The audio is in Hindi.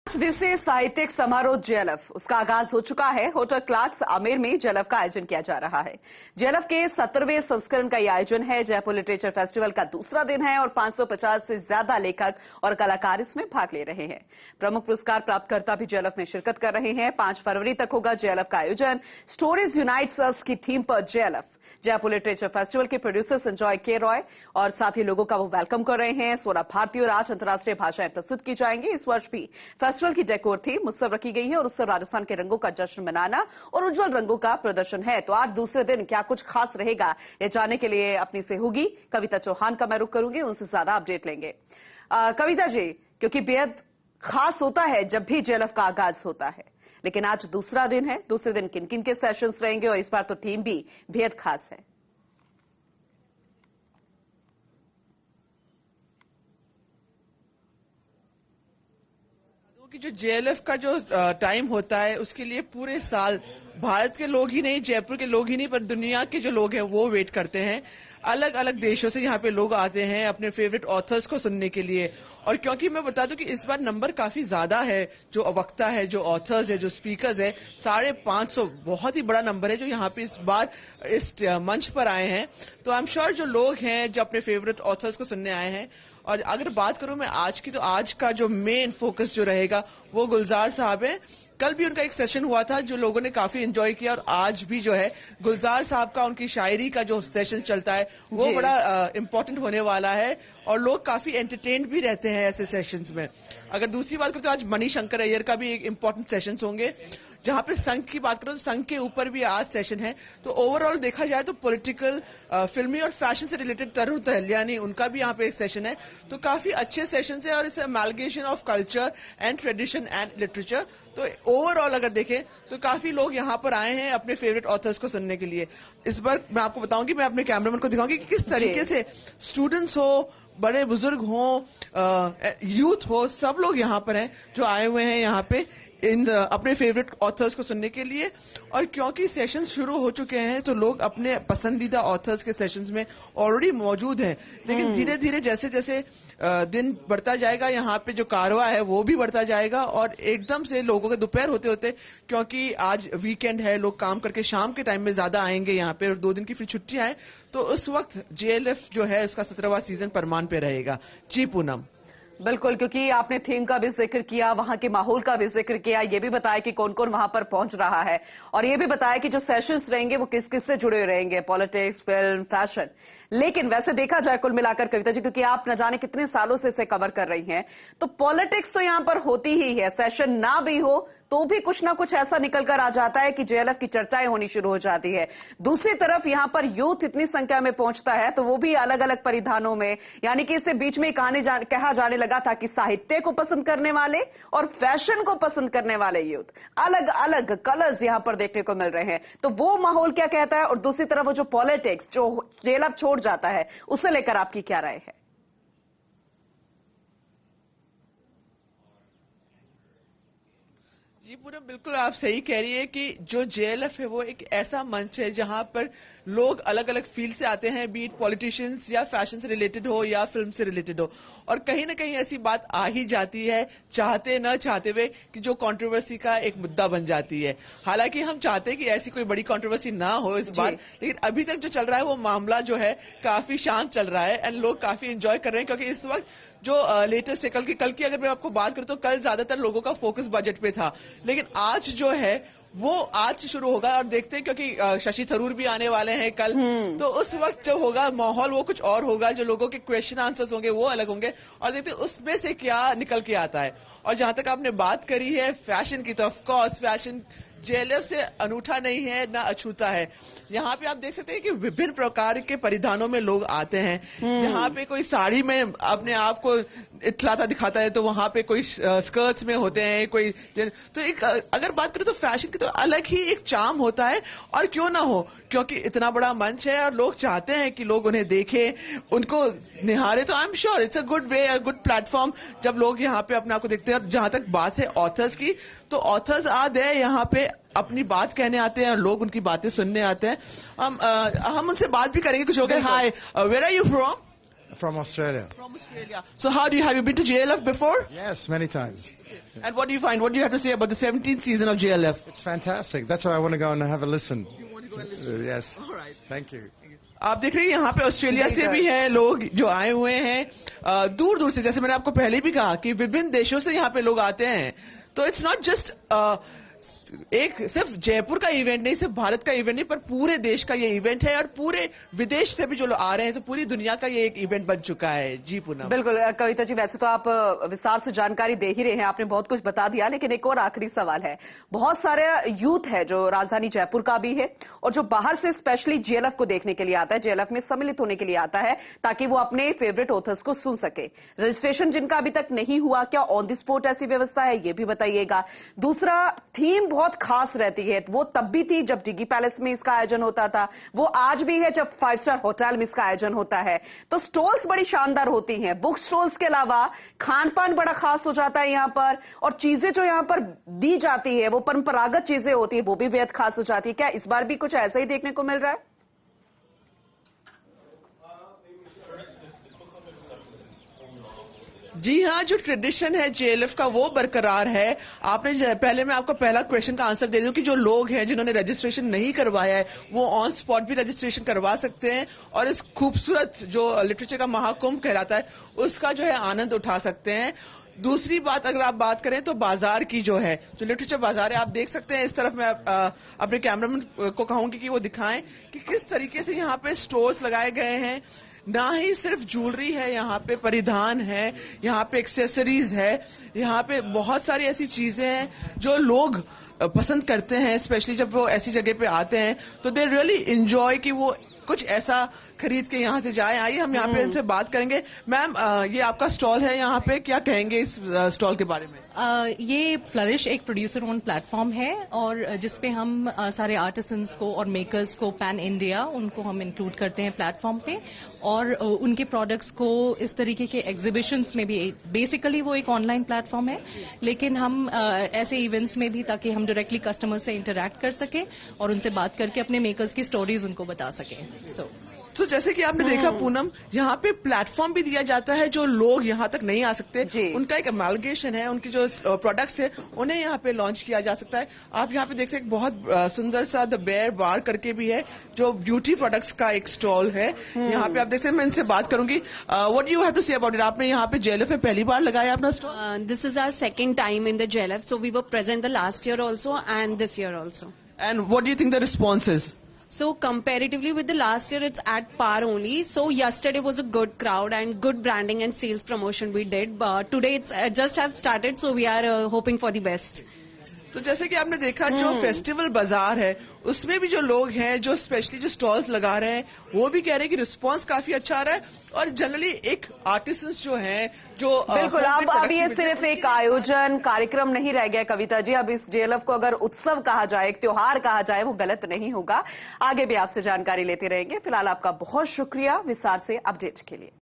पांच दिवसीय साहित्यिक समारोह जेएलएफ उसका आगाज हो चुका है। होटल क्लार्क्स आमेर में जेएलएफ का आयोजन किया जा रहा है। जेएलएफ के 17वें संस्करण का यह आयोजन है। जयपुर लिटरेचर फेस्टिवल का दूसरा दिन है और 550 से ज्यादा लेखक और कलाकार इसमें भाग ले रहे हैं। प्रमुख पुरस्कार प्राप्तकर्ता भी जेएलएफ में शिरकत कर रहे हैं। 5 फरवरी तक होगा जेएलएफ का आयोजन। स्टोरीज यूनाइट्स अस की थीम पर जेएलएफ जयपुर लिटरेचर फेस्टिवल के प्रोड्यूसर संजय के रॉय और साथ ही लोगों का वो वेलकम कर रहे हैं। 16 भारतीय और 8 अंतर्राष्ट्रीय भाषाएं प्रस्तुत की जाएंगी। इस वर्ष भी फेस्टिवल की डेकोर थीम उत्सव रखी गई है और उत्सव राजस्थान के रंगों का जश्न मनाना और उज्जवल रंगों का प्रदर्शन है। तो आज दूसरे दिन क्या कुछ खास रहेगा, ये जानने के लिए अपनी सहयोगी कविता चौहान का मैं रुख करूंगी, उनसे ज्यादा अपडेट लेंगे। कविता जी, क्योंकि बेहद खास होता है जब भी जेएलएफ का आगाज होता है, लेकिन आज दूसरा दिन है। दूसरे दिन किन किन के सेशंस रहेंगे और इस बार तो थीम भी बेहद खास है। कि जो जेएलएफ का जो टाइम होता है उसके लिए पूरे साल भारत के लोग ही नहीं, जयपुर के लोग ही नहीं, पर दुनिया के जो लोग हैं वो वेट करते हैं। अलग अलग देशों से यहाँ पे लोग आते हैं अपने फेवरेट ऑथर्स को सुनने के लिए। और क्योंकि मैं बता दूं कि इस बार नंबर काफी ज्यादा है, जो वक्ता है, जो ऑथर्स है, जो स्पीकर्स है, 550 बहुत ही बड़ा नंबर है जो यहाँ पे इस बार इस मंच पर आए हैं। तो आई एम श्योर जो लोग हैं जो अपने फेवरेट ऑथर्स को सुनने आए हैं। और अगर बात करूं मैं आज की, तो आज का जो मेन फोकस जो रहेगा वो गुलजार साहब है। कल भी उनका एक सेशन हुआ था जो लोगों ने काफी एंजॉय किया, और आज भी जो है गुलजार साहब का उनकी शायरी का जो सेशन चलता है वो बड़ा इंपॉर्टेंट होने वाला है और लोग काफी एंटरटेन्ड भी रहते हैं ऐसे सेशंस में। अगर दूसरी बात करें तो आज मणिशंकर अय्यर का भी एक इंपॉर्टेंट सेशंस होंगे। जहां पे संघ की बात करो तो संघ के ऊपर भी आज सेशन है। तो ओवरऑल देखा जाए तो पॉलिटिकल, फिल्मी और फैशन से रिलेटेड तरुण तहलियानी, उनका भी यहाँ पे एक सेशन है। तो काफी अच्छे सेशन है और it's amalgamation of culture and tradition and literature. तो ओवरऑल अगर देखें तो काफी लोग यहाँ पर आए हैं अपने फेवरेट ऑथर्स को सुनने के लिए। इस बार मैं आपको बताऊंगी, मैं अपने कैमरामैन को दिखाऊंगी कि किस तरीके से स्टूडेंट्स हो, बड़े बुजुर्ग हो, यूथ हो, सब लोग यहाँ पर हैं जो आए हुए हैं यहाँ पे अपने फेवरेट ऑथर्स को सुनने के लिए। और क्योंकि सेशंस शुरू हो चुके हैं तो लोग अपने पसंदीदा ऑथर्स के सेशंस में ऑलरेडी मौजूद हैं। लेकिन धीरे धीरे जैसे जैसे दिन बढ़ता जाएगा, यहाँ पे जो कारवा है वो भी बढ़ता जाएगा और एकदम से लोगों के दोपहर होते होते, क्योंकि आज वीकेंड है, लोग काम करके शाम के टाइम में ज्यादा आएंगे यहाँ पे और 2 दिन की फिर छुट्टियां हैं, तो उस वक्त जेएलएफ जो है उसका 17वां सीजन परमान पे रहेगा। जी पूनम। बिल्कुल, क्योंकि आपने थीम का भी जिक्र किया, वहां के माहौल का भी जिक्र किया, ये भी बताया कि कौन कौन वहां पर पहुंच रहा है और ये भी बताया कि जो सेशंस रहेंगे वो किस किस से जुड़े रहेंगे, पॉलिटिक्स, फिल्म, फैशन। लेकिन वैसे देखा जाए कुल मिलाकर कविता जी, क्योंकि आप न जाने कितने सालों से इसे कवर कर रही हैं, तो पॉलिटिक्स तो यहां पर होती ही है। सेशन ना भी हो तो भी कुछ ना कुछ ऐसा निकल कर आ जाता है कि जेएलएफ की चर्चाएं होनी शुरू हो जाती है। दूसरी तरफ यहां पर यूथ इतनी संख्या में पहुंचता है तो वो भी अलग अलग परिधानों में, यानी कि इससे बीच में कहा जाने लगा था कि साहित्य को पसंद करने वाले और फैशन को पसंद करने वाले यूथ, अलग अलग कलर्स यहां पर देखने को मिल रहे हैं। तो वो माहौल क्या कहता है, और दूसरी तरफ वो जो पॉलिटिक्स जो जेएलएफ छोड़ जाता है, उसे लेकर आपकी क्या राय है? जी पूरा बिल्कुल आप सही कह रही है कि जो जेएलएफ है वो एक ऐसा मंच है जहां पर लोग अलग अलग फील्ड से आते हैं, बीट पॉलिटिशियंस या फैशन से रिलेटेड हो या फिल्म से रिलेटेड हो, और कहीं ना कहीं ऐसी बात आ ही जाती है चाहते न चाहते हुए कि जो कंट्रोवर्सी का एक मुद्दा बन जाती है। हालांकि हम चाहते हैं कि ऐसी कोई बड़ी कंट्रोवर्सी ना हो इस बार, लेकिन अभी तक जो चल रहा है वो मामला जो है काफी शांत चल रहा है एंड लोग काफी एंजॉय कर रहे हैं। क्योंकि इस वक्त जो लेटेस्ट है, कल की अगर मैं आपको बात करूं तो कल ज्यादातर लोगों का फोकस बजट पे था, लेकिन आज जो है वो आज से शुरू होगा और देखते हैं, क्योंकि शशि थरूर भी आने वाले हैं कल, तो उस वक्त जो होगा माहौल वो कुछ और होगा, जो लोगों के क्वेश्चन आंसर्स होंगे वो अलग होंगे और देखते हैं उसमें से क्या निकल के आता है। और जहां तक आपने बात करी है फैशन की, तो ऑफ कोर्स फैशन जेएलएफ से अनूठा नहीं है ना अछूता है। यहाँ पे आप देख सकते हैं कि विभिन्न प्रकार के परिधानों में लोग आते हैं। यहाँ पे कोई साड़ी में अपने आप को इतलाता दिखाता है, तो वहां पे कोई स्कर्ट्स में होते हैं, कोई तो एक अगर बात करें तो फैशन की तो अलग ही एक चार्म होता है। और क्यों ना हो, क्योंकि इतना बड़ा मंच है और लोग चाहते हैं कि लोग उन्हें देखें, उनको निहारे, तो I am sure it's a good way, a good platform जब लोग यहाँ पे अपने आप को देखते हैं। जहां तक बात है ऑथर्स की, तो ऑथर्स आते हैं यहाँ पे अपनी बात कहने आते हैं और लोग उनकी बातें सुनने आते हैं। हम उनसे बात भी करेंगे कुछ हो गए। Hi, where are you from? From Australia. From Australia. So have you been to JLF before? Yes, many times. And what do you find? What do you have to say about the 17th season of JLF? It's fantastic. That's why I want to go and have a listen. You want to go and listen? Yes. All right. Thank you. आप देख रहे हैं यहाँ पे ऑस्ट्रेलिया से भी हैं लोग जो आए हुए हैं दूर दूर से, जैसे मैंने आपको पहले भी कहा कि विभिन्न देशों से यहाँ पे लोग आते हैं। तो इट्स नॉट जस्ट एक सिर्फ जयपुर का इवेंट नहीं, सिर्फ भारत का इवेंट नहीं, पर पूरे देश का ये इवेंट है और पूरे विदेश से भी जो लोग आ रहे हैं, तो पूरी दुनिया का ये एक इवेंट बन चुका है। जी पूनम। बिल्कुल कविता जी, वैसे तो आप विस्तार से जानकारी दे ही रहे हैं, आपने बहुत कुछ बता दिया, लेकिन एक और आखिरी सवाल है। बहुत सारे यूथ है जो राजधानी जयपुर का भी है और जो बाहर से स्पेशली जेएलएफ को देखने के लिए आता है, जेएलएफ में सम्मिलित होने के लिए आता है, ताकि वो अपने फेवरेट ऑथर्स को सुन सके। रजिस्ट्रेशन जिनका अभी तक नहीं हुआ, क्या ऑन द स्पॉट ऐसी व्यवस्था है, ये भी बताइएगा। दूसरा, थीम बहुत खास रहती है, वो तब भी थी जब डिगी पैलेस में इसका आयोजन होता था, वो आज भी है जब 5 स्टार होटल में इसका आयोजन होता है। तो स्टॉल्स बड़ी शानदार होती हैं, बुक स्टॉल्स के अलावा खान पान बड़ा खास हो जाता है यहाँ पर, और चीजें जो यहाँ पर दी जाती है वो परंपरागत चीजें होती है, वो भी बेहद खास हो जाती है। क्या इस बार भी कुछ ऐसा ही देखने को मिल रहा है? जी हाँ, जो ट्रेडिशन है जेएलएफ का वो बरकरार है। आपने पहले मैं आपको पहला क्वेश्चन का आंसर दे दूं कि जो लोग हैं जिन्होंने रजिस्ट्रेशन नहीं करवाया है वो ऑन स्पॉट भी रजिस्ट्रेशन करवा सकते हैं और इस खूबसूरत जो लिटरेचर का महाकुंभ कहलाता है उसका जो है आनंद उठा सकते हैं। दूसरी बात, अगर आप बात करें तो बाजार की जो है, जो लिटरेचर बाजार है, आप देख सकते हैं। इस तरफ मैं अपने कैमरामैन को कहूंगी कि वो दिखाएं कि किस तरीके से यहाँ पे स्टोर्स लगाए गए हैं। ना ही सिर्फ ज्वेलरी है, यहाँ पे परिधान है, यहाँ पे एक्सेसरीज है, यहाँ पे बहुत सारी ऐसी चीजें हैं जो लोग पसंद करते हैं, स्पेशली जब वो ऐसी जगह पे आते हैं तो दे रियली एंजॉय कि वो कुछ ऐसा खरीद के यहाँ से जाए। आइए हम यहाँ पे इनसे बात करेंगे। मैम, ये आपका स्टॉल है, यहाँ पे क्या कहेंगे इस स्टॉल के बारे में? ये फ्लरिश एक प्रोड्यूसर ओन प्लेटफॉर्म है और जिसपे हम सारे आर्टिसंस को और मेकर्स को पैन इंडिया उनको हम इंक्लूड करते हैं प्लेटफॉर्म पे, और उनके प्रोडक्ट्स को इस तरीके के एग्जीबिशंस में भी, बेसिकली वो एक ऑनलाइन प्लेटफॉर्म है, लेकिन हम ऐसे इवेंट्स में भी, ताकि हम डायरेक्टली कस्टमर से इंटरैक्ट कर सके और उनसे बात करके अपने मेकर्स की स्टोरीज उनको बता सकें। तो जैसे कि आपने देखा पूनम, यहाँ पे प्लेटफॉर्म भी दिया जाता है जो लोग यहाँ तक नहीं आ सकते, उनका एक अमालगेशन है, उनकी जो प्रोडक्ट्स है उन्हें यहाँ पे लॉन्च किया जा सकता है। आप यहाँ पे देख सकते हैं बहुत सुंदर सा द बेयर बार करके भी है जो ब्यूटी प्रोडक्ट्स का एक स्टॉल है। यहाँ पे आप देख सकते हैं, मैं इनसे बात करूंगी। What you have to say about it? आपने यहाँ पे जेएलएफ में पहली बार लगाया अपना stall? This is our second time in the JLF, so we were present the last year also and this year also. And what do you think the response is? So comparatively with the last year, it's at par only. So yesterday was a good crowd and good branding and sales promotion we did. But today it's just have started, so we are hoping for the best. तो जैसे कि आपने देखा जो फेस्टिवल बाजार है उसमें भी जो लोग हैं, जो स्पेशली जो स्टॉल्स लगा रहे हैं, वो भी कह रहे हैं कि रिस्पांस काफी अच्छा आ रहा है और जनरली एक आर्टिसंस जो हैं जो बिल्कुल अब ये सिर्फ एक आयोजन कार्यक्रम नहीं रह गया कविता जी। अब इस जेएलएफ को अगर उत्सव कहा जाए, एक त्योहार कहा जाए, वो गलत नहीं होगा। आगे भी आपसे जानकारी लेते रहेंगे। फिलहाल आपका बहुत शुक्रिया विस्तार से अपडेट के लिए।